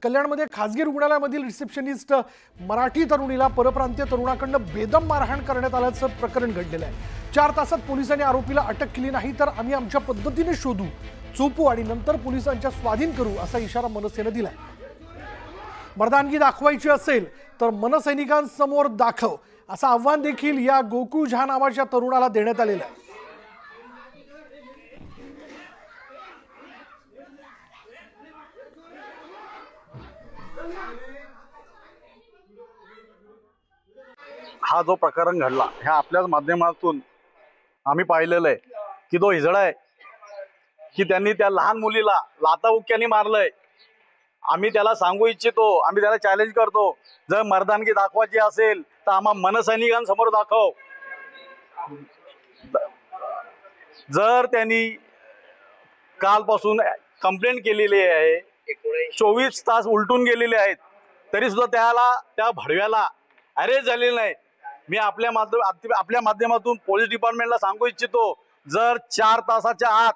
कल्याणमध्ये खासगी रुग्णालयामधील रिसेप्शनिस्ट मराठी तरुणीला परप्रांतीय तरुणाकडून बेदम मारहाण करण्यात आल्याचं प्रकरण घडलेलं आहे। 4 तासात पोलिसांनी आरोपीला अटक केली नाही तर आम्ही आमच्या पद्धतीने शोधू, चोपू आणि नंतर पोलिसांच्या स्वाधीन करू असा इशारा मनसेनं दिलाय। मर्दानगी दाखवायची असेल तर मनसैनिकांसमोर दाखव असं आव्हान देखील या गोकुळ झा नावाच्या तरुणाला देण्यात आलेलं आहे। हा जो प्रकरण घडला ह्या आपल्याच माध्यमातून आम्ही पाहिलेलं आहे की तो हिजडा आहे की त्यांनी त्या लहान मुलीला लाथाबुक्क्यांनी मारलंय। आम्ही त्याला सांगू इच्छितो, आम्ही त्याला चॅलेंज करतो, जर मर्दानगी दाखवायची असेल तर आम्हा मनसैनिकांसमोर दाखव। जर त्यांनी कालपासून कंप्लेंट केलेली आहे, 24 तास उलटून गेलेले आहेत, तरी सुद्धा त्या भडव्याला अरेस्ट झालेलं नाही। मी आपल्या माध्यमातून पोलीस डिपार्टमेंटला सांगू इच्छितो, जर 4 तासाच्या आत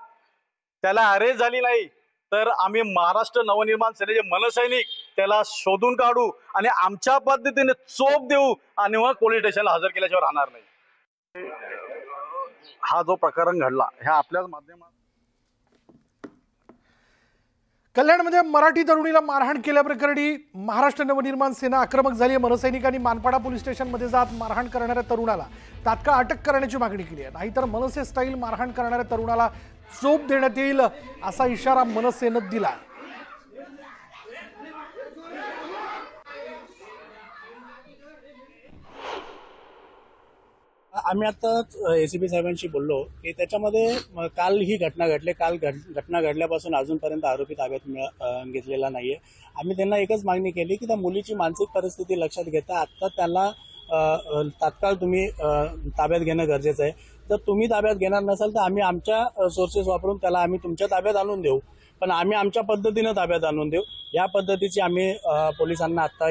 त्याला अरेस्ट झाली नाही तर आम्ही महाराष्ट्र नवनिर्माण सेनेचे मनसैनिक त्याला शोधून काढू आणि आमच्या पद्धतीने चोप देऊ आणि मग पोलीस स्टेशनला हजर केल्याशिवाय राहणार नाही। हा जो प्रकरण घडला ह्या आपल्याच माध्यमात कल्याणमध्ये मराठी तरुणीला मारहाण केल्याप्रकरणी महाराष्ट्र नवनिर्माण सेना आक्रमक झाली। मनसैनिकांनी मानपाडा पोलीस स्टेशनमध्ये जात मारहाण करणाऱ्या तरुणाला तात्काळ अटक करण्याची मागणी केली आहे, नाहीतर मनसे स्टाईल मारहाण करणाऱ्या तरुणाला चोप देण्यात येईल असा इशारा मनसेनं दिला। आम्ही आता एसीपी साहेबांशी बोललो की त्याच्यामध्ये काल ही घटना घडली, घटना घडल्यापासून अजूनपर्यंत आरोपी ताब्यात घेतलेला नाहीये। आम्ही त्यांना एकच मागणी केली की त्या मुलीची मानसिक परिस्थिती लक्षात घेता आता त्याला तात्काळ तुम्ही ताब्यात घेणं गरजेचं आहे। जर तुम्ही ताब्यात घेणार नसाल तर आम्ही आमच्या सोर्सेस वापरून त्याला आम्ही तुमच्या ताब्यात आणून देऊ, पण आम्ही आमच्या पद्धतीनं ताब्यात आणून देऊ। या पद्धतीची आम्ही पोलिसांना आता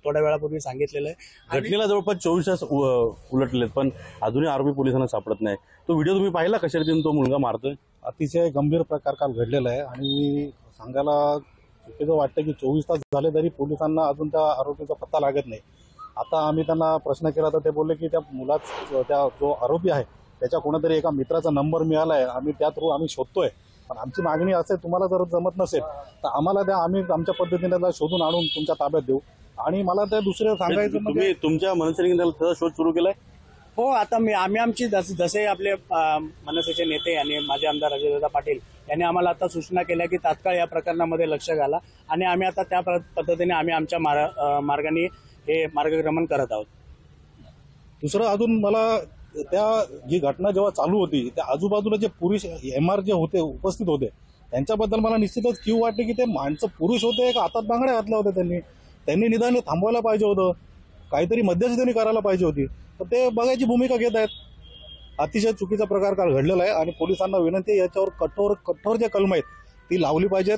थोड्या वेळापूर्वी सांगितलेलं आहे। घटनेला जवळपास 24 तास उलटलेत पण अजूनही आरोपी पोलिसांना सापडत नाही। तो व्हिडिओ तुम्ही पाहिला कशा रीतीने तो मुलगा मारतोय? अतिशय गंभीर प्रकार काल घडलेला आहे आणि सांगायला चुकीचं वाटतं की 24 तास झाले तरी पोलिसांना अजून त्या आरोपीचा पत्ता लागत नाही। आता आम्ही त्यांना प्रश्न केला तर ते बोलले की त्या मुलाचा जो आरोपी आहे त्याच्या कोणतरी एका मित्राचा नंबर मिळाला आहे, आम्ही त्या थ्रू आम्ही शोधतोय। पण आमची मागणी असेल, तुम्हाला जर जमत नसेल तर आम्हाला द्या, आम्ही आमच्या पद्धतीने त्याला शोधून आणून तुमच्या ताब्यात देऊ। आणि मला त्या दुसरं सांगायचं तुम्ही तुमच्या मनसैनिकांना शोध सुरू केलाय? हो, आता आम्ही आमची जसे आपले मनसेचे नेते आणि माझे आमदार अजयदादा पाटील यांनी आम्हाला आता सूचना केल्या की तात्काळ या प्रकरणामध्ये लक्ष घाला आणि आम्ही आता त्या पद्धतीने आम्ही आमच्या मार्गाने हे मार्गक्रमण करत आहोत। दुसरं अजून मला त्या जी घटना जेव्हा चालू होती त्या आजूबाजूला जे पुरुष MR जे होते उपस्थित होते त्यांच्याबद्दल मला निश्चितच कीव वाटते की ते माणसं पुरुष होते का हातात बांगड्या घातल्या होत्या, त्यांनी निदान थांबवायला पाहिजे होतं, काहीतरी मध्यस्थी त्यांनी करायला पाहिजे होती, तर ते बघायची भूमिका घेत आहेत। अतिशय चुकीचा प्रकार काल घडलेला आहे आणि पोलिसांना विनंती आहे याच्यावर कठोर जे कलम आहेत ती लावली पाहिजेत।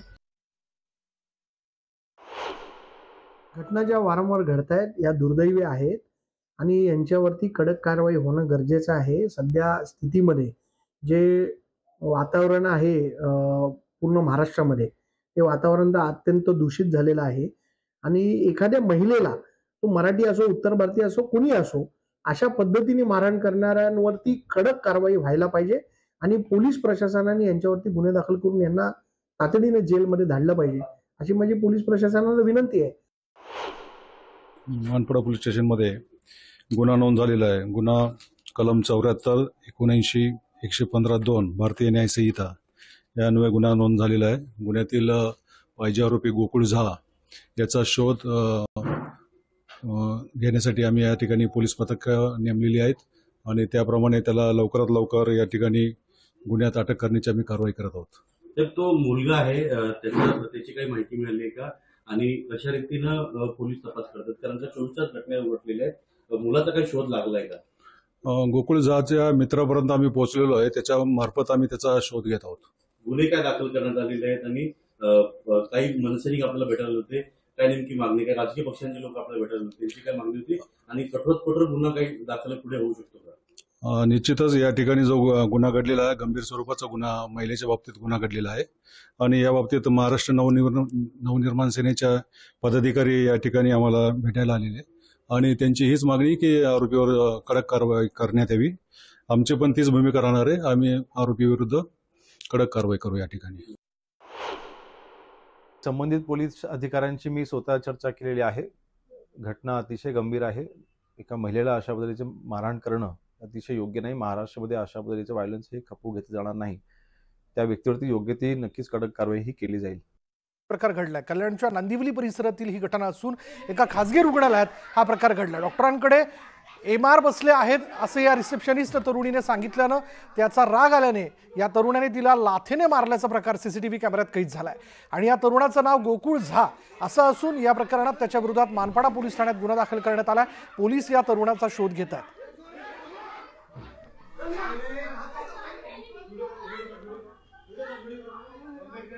घटना ज्या वारंवार घडत आहेत या दुर्दैवी आहेत आणि यांच्यावरती कडक कारवाई होणं गरजेचं आहे। सध्या स्थितीमध्ये जे वातावरण आहे पूर्ण महाराष्ट्रामध्ये ते वातावरण अत्यंत दूषित झालेलं आहे आणि एखाद्या महिलेला, तो मराठी असो, उत्तर भारतीय असो, कोणी असो, अशा पद्धतीने मारहाण करणाऱ्यांवरती कडक कारवाई व्हायला पाहिजे आणि पोलीस प्रशासनाने यांच्यावरती गुन्हे दाखल करून यांना तातडीने जेलमध्ये धाडलं पाहिजे अशी माझी पोलीस प्रशासनाला विनंती आहे। मानपाडा पोलीस स्टेशनमध्ये गुन्हा नोंद झालेला आहे। गुन्हा कलम 74, 79, 115(2) भारतीय न्याय संहिता या अन्वये गुन्हा नोंद झालेला आहे। गुन्ह्यातील पाहिजे आरोपी गोकुळ झा याचा शोध घेण्यासाठी आम्ही या ठिकाणी पोलीस पथक नेमलेली आहेत आणि त्याप्रमाणे त्याला लवकरात लवकर या ठिकाणी गुन्ह्यात अटक करण्याची आम्ही कारवाई करत आहोत। तर तो मुलगा आहे, त्याची काही माहिती मिळाली आहे का आणि कशा रीतीनं पोलीस तपास करतात? कारण 24 तास घटना उलटलेल्या आहेत, मुलाचा काही शोध लागलाय का? गोकुळ झाच्या मित्रापर्यंत आम्ही पोहोचलेलो आहे, त्याच्या मार्फत आम्ही त्याचा शोध घेत आहोत। गुन्हे काय दाखल करण्यात आलेले आहेत आणि काही मनसैनिक आपल्याला भेटायला होते, काय नेमकी मागणी, काय राजकीय पक्षांचे लोक आपल्याला भेटायला होते, त्यांची काय मागणी होती आणि कठोर गुन्हा काही दाखल पुढे होऊ शकतो का? निश्चितच या ठिकाणी जो गुन्हा घडलेला आहे, गंभीर स्वरूपाचा गुन्हा महिलेच्या बाबतीत गुन्हा घडलेला आहे आणि या बाबतीत महाराष्ट्र नवनिर्माण सेनेच्या पदाधिकारी या ठिकाणी आम्हाला भेटायला आलेले आणि त्यांची हीच मागणी की आरोपीवर कडक कारवाई करण्यात यावी. आमची पण तीच भूमिका राहणार आहे. आम्ही आरोपी विरुद्ध कडक कारवाई करू या ठिकाणी. संबंधित पोलीस अधिकाऱ्यांची मी स्वतः चर्चा केलेली आहे. घटना अतिशय गंभीर आहे. एका महिलेला अशा पद्धतीचे मारहाण करणं अतिशय योग्य नाही. महाराष्ट्रामध्ये अशा पद्धतीचे व्हायलन्स हे खपवू घेतले जाणार नाही. त्या व्यक्तीवरती योग्य ती नक्कीच कडक कारवाई ही केली जाईल. प्रकार घडलाय कल्याणच्या नांदिवली परिसरातील ही घटना असून एका खासगी रुग्णालयात हा प्रकार घडला. डॉक्टरांकडे MR बसले आहेत असे या रिसेप्शनिस्ट तरुणीने सांगितल्यानं त्याचा राग आल्याने या तरुणाने तिला लाथेने मारल्याचा प्रकार CCTV कॅमेऱ्यात कैद झालाय आणि या तरुणाचं नाव गोकुळ झा असं असून या प्रकरणात त्याच्या विरोधात मानपाडा पोलीस ठाण्यात गुन्हा दाखल करण्यात आलाय. पोलीस या तरुणाचा शोध घेत आहेत.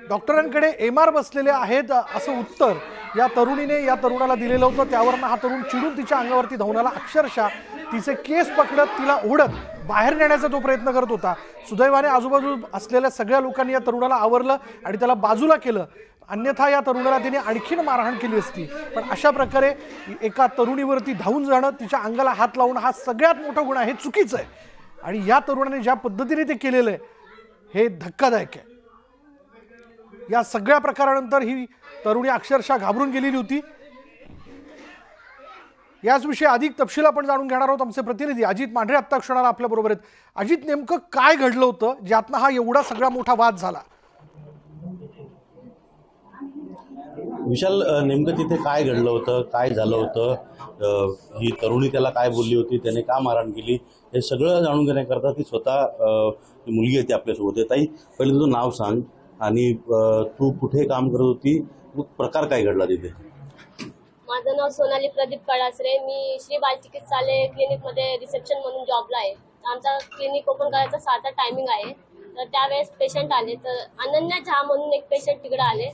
डॉक्टरांकडे MR बसलेले आहेत असं उत्तर या तरुणीने या तरुणाला दिलेलं होतं. त्यावरनं हा तरुण चिडून तिच्या अंगावरती धावून आला. अक्षरशः तिचे केस पकडत तिला ओढत बाहेर नेण्याचा तो प्रयत्न करत होता. सुदैवाने आजूबाजू असलेल्या सगळ्या लोकांनी या तरुणाला आवरलं आणि त्याला बाजूला केलं. अन्यथा या तरुणाला तिने आणखीन मारहाण केली असती. पण अशा प्रकारे एका तरुणीवरती धावून जाणं, तिच्या अंगाला हात लावून हा सगळ्यात मोठा गुन्हा, हे चुकीचं आहे. आणि या तरुणाने ज्या पद्धतीने ते केलेलं आहे हे धक्कादायक आहे. या सगळ्या प्रकारानंतर ही तरुणी अक्षरशः घाबरून गेलेली होती. याचविषयी अधिक तपशील आपण जाणून घेणार आहोत. आमचे प्रतिनिधी अजित मांढरे आत्ता क्षणाला आपल्या बरोबर आहेत. अजित, नेमकं काय घडलं होतं ज्यातनं हा एवढा सगळा मोठा वाद झाला? विशाल, नेमकं तिथे काय घडलं होतं, काय झालं होतं, ही तरुणी त्याला काय बोलली होती, त्याने का मारहाण केली, हे सगळं जाणून घेण्याकरता ती स्वतः मुलगी होती आपल्यासोबत. ताई, पहिले तुझं नाव सांग आणि तू कुठे काम करत होती, प्रकार काय घडला तिथे? माझं नाव सोनाली प्रदीप कळासरे. मी श्री बाल चिकित्सालय क्लिनिकमध्ये रिसेप्शन म्हणून जॉबला आहे. आमचा क्लिनिक ओपन करायचा 6चा टायमिंग आहे. तर त्यावेळेस पेशंट आले. तर अनन्या झा म्हणून एक पेशंट तिकडे आले.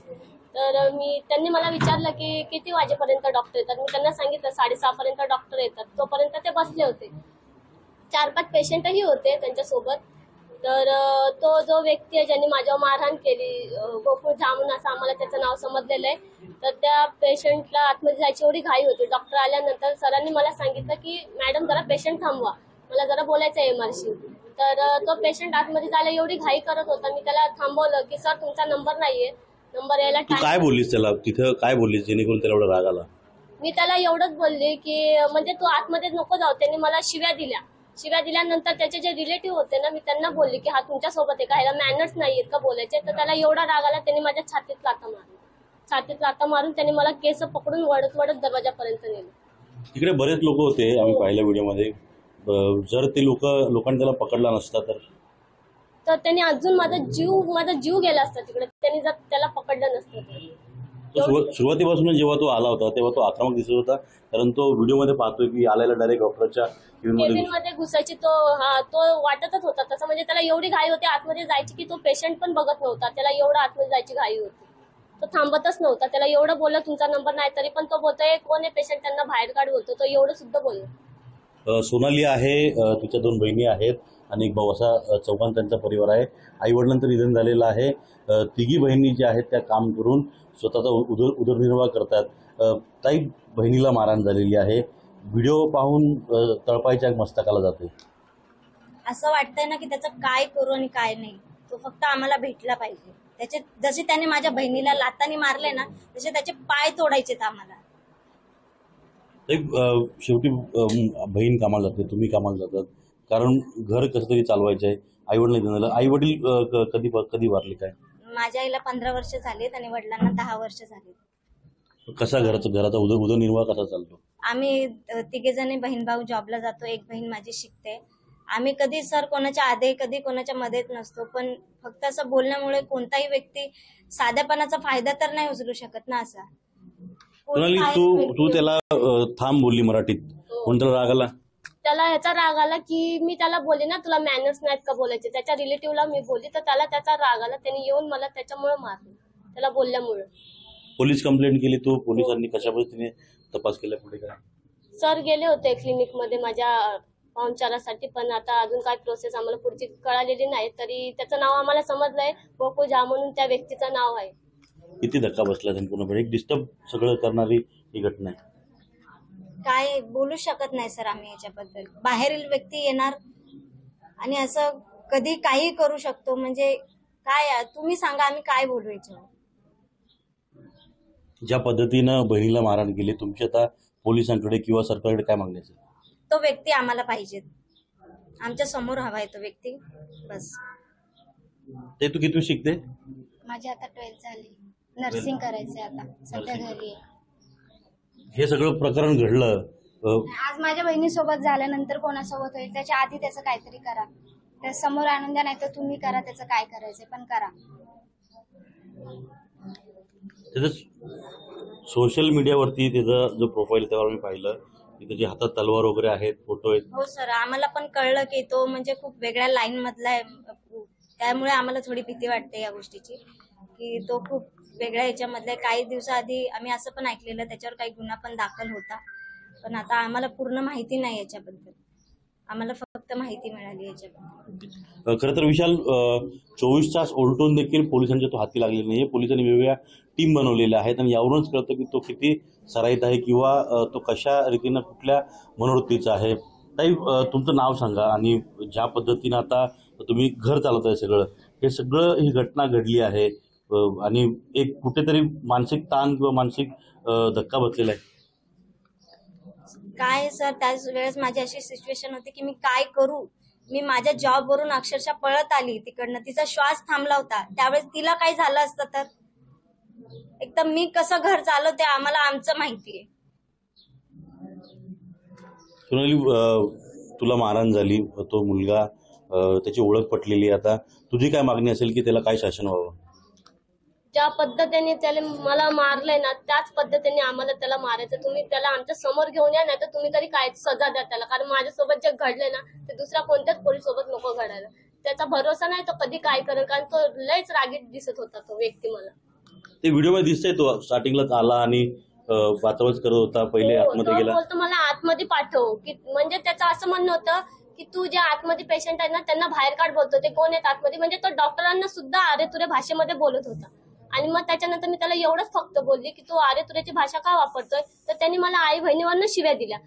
तर त्यांनी मला विचारलं की किती वाजेपर्यंत डॉक्टर येतात. मी त्यांना सांगितलं 6:30 पर्यंत डॉक्टर येतात. तोपर्यंत ते बसले होते. 4-5 पेशंटही होते त्यांच्यासोबत. तर तो जो व्यक्ती आहे ज्यांनी माझ्यावर मारहाण केली, गोकुळ झा म्हणून असं आम्हाला त्याचं नाव समजलेलं आहे. तर त्या पेशंटला आतमध्ये जायची एवढी घाई होती. डॉक्टर आल्यानंतर सरांनी मला सांगितलं की मॅडम जरा पेशंट थांबवा, मला जरा बोलायचं आहे MRशी. तर तो पेशंट आतमध्ये जायला एवढी घाई करत होता. मी त्याला थांबवलं की सर तुमचा नंबर नाहीये, नंबर यायला तू काय बोललीस त्याला तिथं, काय बोललीस जेणेकरून त्याला एवढा राग आला? मी त्याला एवढंच बोलले की म्हणजे तू आतमध्ये नको जाऊ. त्यांनी मला शिव्या दिल्या. शिव्या दिल्यानंतर त्याचे जे रिलेटिव्ह होते ना, मी त्यांना बोलले की हा तुमच्यासोबत आहे का, ह्याला मॅनर्स नाहीयेत का बोलायचे. तर त्याला एवढा राग आला, त्यांनी माझ्या छातीत लाथा मारली. छातीत लाथा मारून त्यांनी मला केस पकडून वडत वडत दरवाजापर्यंत नेलं. तिकडे बरेच लोक होते, आम्ही पाहिल्या व्हिडिओमध्ये. जर ते लोकांनी त्याला पकडला नसता तर त्यांनी अजून माझा जीव गेला असता तिकडे, त्यांनी जर त्याला पकडलं नसतं तर. सुरुवातीपासून जेव्हा तो आला होता तेव्हा तो आक्रमक दिसत होता, कारण तो व्हिडिओमध्ये पाहतोय की आलेला डायरेक्ट डॉक्टरच्या केबिनमध्ये घुसायची तो वाटतच होता तसं. म्हणजे त्याला एवढी घाई होती आतमध्ये जायची की तो पेशंट पण बघत नव्हता. त्याला एवढं आतमध्ये जायची घाई होती. तो थांबतच नव्हता. त्याला एवढं बोललं तुमचा नंबर नाही, तरी पण तो बोलतोय कोण आहे पेशंट, त्यांना बाहेर काढ होतो. तो एवढं सुद्धा बोलला. सोनाली आहे, तिच्या 2 बहिणी आहेत आणि एक भाऊ, असा चौघांचा त्यांचा परिवार आहे. आई वडिलांचं निधन झालेलं आहे. तिघी बहिणी ज्या आहेत त्या काम करून स्वतःचा उदरनिर्वाह करतात. ताई, बहिणीला मारहाण झालेली आहे. व्हिडिओ पाहून तळपायच्या मस्तकाला जाते. असं वाटतंय ना की त्याचं काय करू आणि काय नाही. तो फक्त आम्हाला भेटला पाहिजे. त्याचे जसे त्याने माझ्या बहिणीला लातानी मारले ना, तसे त्याचे पाय तोडायचेत आम्हाला. शेवटी बहीण कामाला जाते, तुम्ही कामाला जातात, कारण घर कसं तरी चालवायचं आहे. आई वडील आई वडील कधी वारले काय? माझ्या आईला 15 वर्ष झालीत आणि वडिलांना 10 वर्ष झालीत. कसा घराचा उदरनिर्वाह कसा चालतो? आम्ही तिघेजणी बहीण भाऊ जॉबला जातो. एक बहीण माझी शिकते. आम्ही कधी सर कोणाच्या आधी कधी कोणाच्या मध्येच नसतो. पण फक्त असं बोलण्यामुळे कोणताही व्यक्ती साधेपणाचा फायदा तर नाही उचलू शकत ना. असा सोनाली, तू त्याला थांब बोलली मराठीत, म्हणून त्याला राग आला? त्याला ह्याचा राग आला की मी त्याला बोलले ना तुला मॅनर्स नाहीत का बोलायचे. त्याच्या रिलेटिव्हला मी बोलली तर त्याला त्याचा राग आला. त्यांनी येऊन मला त्याच्यामुळे मारलं, त्याला बोलल्यामुळे. पोलीस कंप्लेंट केली तू? पोलिसांनी कशा पद्धतीने तपास केला पुढे काय? सर गेले होते क्लिनिक मध्ये माझ्या पाहुणचारासाठी, पण आता अजून काय प्रोसेस आम्हाला पुढची कळालेली नाही. तरी त्याचं नाव आम्हाला समजलंय, गोकुळ झा म्हणून त्या व्यक्तीचं नाव आहे. किती धक्का बसला संपूर्णपणे, एक डिस्टर्ब सगळं करणारी ही घटना आहे. काय बोलू शकत नाही सर आम्ही याच्याबद्दल. बाहेरील व्यक्ती येणार आणि असं कधी काही करू शकतो, म्हणजे काय तुम्ही सांगा आम्ही काय बोलू याच्यावर. ज्या पद्धतीनं बहिणीला मारहाण केली, तुमची आता पोलिसांकडे किंवा सरकारकडे काय मागण्याचं? तो व्यक्ती आम्हाला पाहिजे, आमच्या समोर हवा आहे तो व्यक्ती, बस. ते तू किती शिकते? माझी आता 12th झाली, नर्सिंग करायचंय आता, सध्या घरी आहे. हे सगळं प्रकरण घडलं आज माझ्या बहिणीसोबत झाल्यानंतर कोणासोबत होईल त्याच्या आधी त्याचं काहीतरी करा, त्या समोर आणून द्या, नाही तर तुम्ही करा, त्याचं काय करायचंय पण करा. त्याचं सोशल मीडियावरती त्याचा जो प्रोफाईल त्यावर मी पाहिलं की त्याच्या हातात तलवार वगैरे आहेत, फोटो आहेत. हो सर, आम्हाला पण कळलं की तो म्हणजे खूप वेगळ्या लाईन मधला आहे, त्यामुळे आम्हाला थोडी भीती वाटते या गोष्टीची की तो खूप वेगळ्या याच्यामधला आहे. काही दिवसाआधी आम्ही असं पण ऐकलेलं त्याच्यावर काही गुन्हा पण दाखल होता, पण आता आम्हाला पूर्ण माहिती नाही याच्याबद्दल, आम्हाला फक्त माहिती मिळाली याच्याबद्दल. खरं तर विशाल, 24 तास उलटून देखील पोलिसांच्या तो हाती लागलेला नाहीये. पोलिसांनी वेगवेगळ्या टीम बनवलेल्या आहेत आणि यावरूनच कळतं की तो किती सराईत आहे किंवा तो कशा रीतीनं कुठल्या मनोवृत्तीचा आहे. ताई, तुमचं नाव सांगा आणि ज्या पद्धतीनं आता तुम्ही घर चालवत आहे सगळं, हे सगळं ही घटना घडली आहे आणि एक कुठेतरी मानसिक ताण किंवा मानसिक धक्का बसलेला आहे. काय सर, त्याच वेळेस माझी अशी सिच्युएशन होती की मी काय करू. मी माझ्या जॉबवरून अक्षरशः पळत आली तिकडनं, तिचा श्वास थांबला होता. त्यावेळेस तिला काही झालं असतं तर एकदम मी कसं घर चालवते आम्हाला आमचं माहितीये. सोनाली, तुला मारहाण झाली, तो मुलगा, त्याची ओळख पटलेली, आता तुझी काय मागणी असेल की त्याला काय शासन व्हावं? ज्या पद्धतीने त्याला मला मारलंय ना, त्याच पद्धतीने आम्हाला त्याला मारायचं. तुम्ही त्याला आमच्या समोर घेऊन या, नाही तर तुम्ही तरी काय सजा द्या त्याला. कारण माझ्यासोबत जे घडलंय ना, ते दुसऱ्या कोणत्याच पोलीस सोबत नको घडायला. त्याचा भरोसा नाही तो कधी काय करेल, कारण तो लयच रागीट दिसत होता तो व्यक्ती मला. ते व्हिडिओ मध्ये दिसतंय तो स्टार्टिंगलाच आला आणि वाचवच करत होता, पहिले आतमध्ये गेला. बोलतो मला आतमध्ये पाठव, की म्हणजे त्याचं असं म्हणणं होतं की तू जे आतमध्ये पेशंट आहेत ना त्यांना बाहेर काढ बोलतो. ते कोण आहेत आतमध्ये, म्हणजे तो डॉक्टरांना सुद्धा आरे तुरे भाषेमध्ये बोलत होता. आणि मग त्याच्यानंतर मी त्याला एवढंच फक्त बोलली की तू आरे तुरेची भाषा का वापरतोय, तर त्यांनी मला आई बहिणीवरनं शिव्या दिल्या.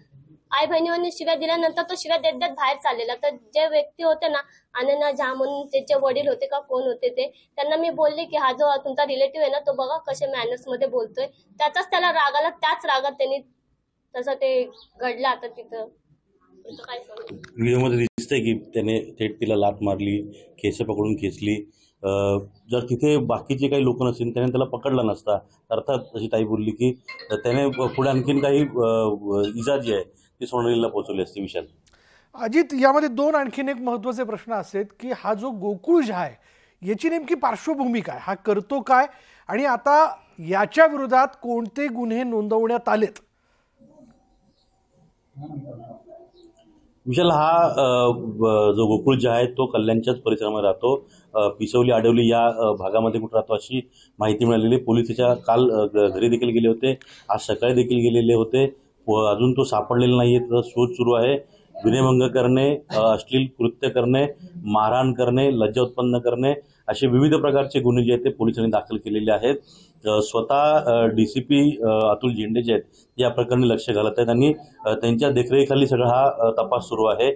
आई बहिणीवरनं शिव्या दिल्यानंतर तो शिव्या देत देत बाहेर चाललेला. तर जे व्यक्ती होते ना, अनन्या झा म्हणून त्याचे वडील होते का कोण होते ते, त्यांना मी बोलले की हा जो तुमचा रिलेटिव्ह आहे ना, तो बघा कसे मॅनर्स मध्ये बोलतोय. त्याचाच त्याला राग आला, त्याच रागात त्यांनी तसं ते घडलं. आता तिथं काय सांगू. व्हिडिओमध्ये दिसतंय की त्याने थेट तिला लाथ मारली, केस पकडून खेचली. जर तिथे बाकीचे काही लोक नसतील त्याने त्याला पकडला नसता. अर्थात अशी ताई बोलली की त्याने पुढे आणखीन काही इजा जी आहे ती सोनालीला पोहोचवली असती. विशाल, अजित, यामध्ये दोन आणखीन एक महत्त्वाचे प्रश्न असेल की हा जो गोकुळ झा आहे याची नेमकी पार्श्वभूमी काय, हा करतो काय, आणि आता याच्या विरोधात कोणते गुन्हे नोंदवण्यात आलेत? विशाल, हा जो गोकुळ झा आहे तो कल्याणच्याच परिसरामध्ये राहतो. पिसवली आडवली या भागामध्ये कुठे राहतो अशी माहिती मिळालेली. पोलीस त्याच्या काल घरी देखील गेले होते, आज सकाळी देखील गेलेले होते. अजून तो सापडलेला नाही आहे. त्याचा शोध सुरू आहे. विनयभंग करणे, अश्लील कृत्य करणे, मारहाण करणे, लज्जा उत्पन्न करणे असे विविध प्रकारचे गुन्हे जे आहेत ते पोलिसांनी दाखल केलेले आहेत. स्वतः DCP अतुल झेंडे जे आहेत या प्रकरणी लक्ष घालत आहेत आणि त्यांच्या देखरेखीखाली सगळा हा तपास सुरू आहे.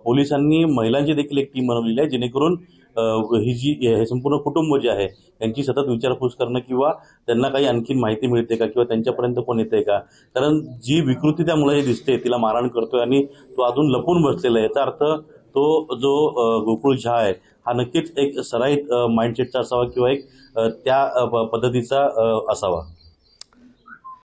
पोलिसांनी महिलांची देखील एक टीम बनवलेली आहे जेणेकरून हे संपूर्ण कुटुंब जे आहे त्यांची सतत विचारपूस करणं किंवा त्यांना काही आणखी माहिती मिळते का किंवा त्यांच्यापर्यंत कोण येते का. कारण जी विकृती त्या मुलाची दिसते, तिला मारहाण करतोय आणि तो अजून लपून बसलेला आहे, याचा अर्थ तो जो गोकुळ झा आहे हा नक्कीच एक सराईत माइंडसेटचा असावा किंवा एक त्या पद्धतीचा असावा.